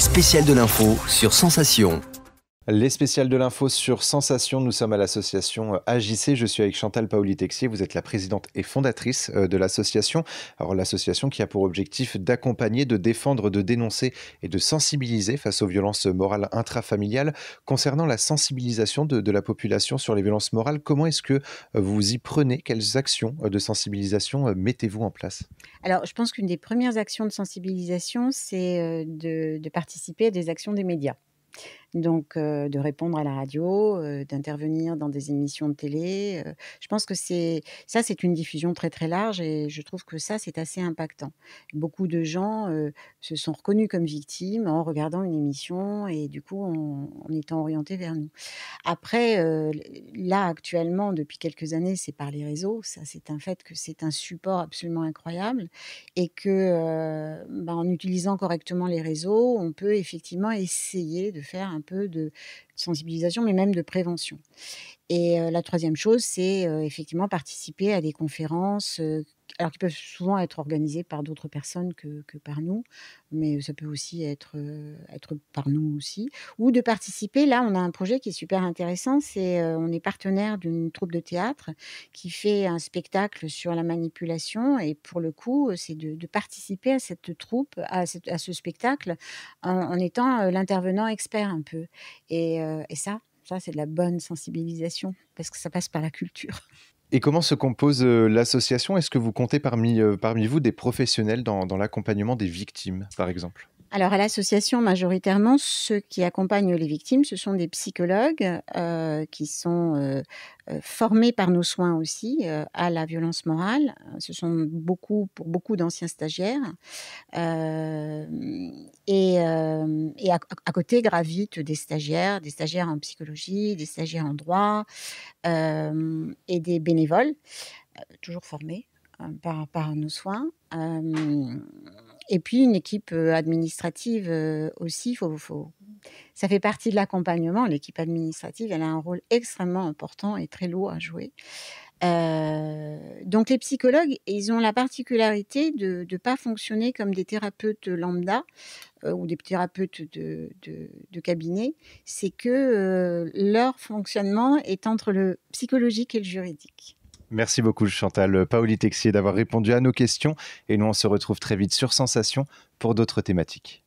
spéciales de l'info sur Sensation. Les spéciales de l'info sur Sensation, nous sommes à l'association AJC. Je suis avec Chantal Paoli-Texier, vous êtes la présidente et fondatrice de l'association. Alors l'association qui a pour objectif d'accompagner, de défendre, de dénoncer et de sensibiliser face aux violences morales intrafamiliales. Concernant la sensibilisation de la population sur les violences morales, comment est-ce que vous y prenez? Quelles actions de sensibilisation mettez-vous en place? Alors, je pense qu'une des premières actions de sensibilisation, c'est de participer à des actions des médias. Donc, de répondre à la radio, d'intervenir dans des émissions de télé, je pense que c'est une diffusion très, très large et je trouve que ça, c'est assez impactant. Beaucoup de gens, se sont reconnus comme victimes en regardant une émission et du coup en étant orientés vers nous. Après, là, actuellement, depuis quelques années, c'est par les réseaux. Ça, c'est un fait que c'est un support absolument incroyable et que, en utilisant correctement les réseaux, on peut effectivement essayer de faire un peu de sensibilisation, mais même de prévention. Et la troisième chose, c'est, effectivement participer à des conférences, alors qui peuvent souvent être organisées par d'autres personnes que par nous, mais ça peut aussi être par nous aussi. Ou de participer là, on a un projet qui est super intéressant, c'est, on est partenaire d'une troupe de théâtre qui fait un spectacle sur la manipulation et pour le coup, c'est de participer à cette troupe, à ce spectacle en étant, l'intervenant expert un peu et ça, c'est de la bonne sensibilisation parce que ça passe par la culture. Et comment se compose l'association? Est-ce que vous comptez parmi vous des professionnels dans l'accompagnement des victimes, par exemple? Alors à l'association, majoritairement, ceux qui accompagnent les victimes, ce sont des psychologues, qui sont, formés par nos soins aussi, à la violence morale. Ce sont pour beaucoup d'anciens stagiaires. À côté gravitent des stagiaires en psychologie, des stagiaires en droit, et des bénévoles, toujours formés, par nos soins. Et puis une équipe, administrative, aussi, faut ça fait partie de l'accompagnement. L'équipe administrative, elle a un rôle extrêmement important et très lourd à jouer. Donc les psychologues, ils ont la particularité de pas fonctionner comme des thérapeutes lambda, ou des thérapeutes de cabinet. C'est que, leur fonctionnement est entre le psychologique et le juridique. Merci beaucoup Chantal Paoli-Texier d'avoir répondu à nos questions et nous on se retrouve très vite sur Sensation pour d'autres thématiques.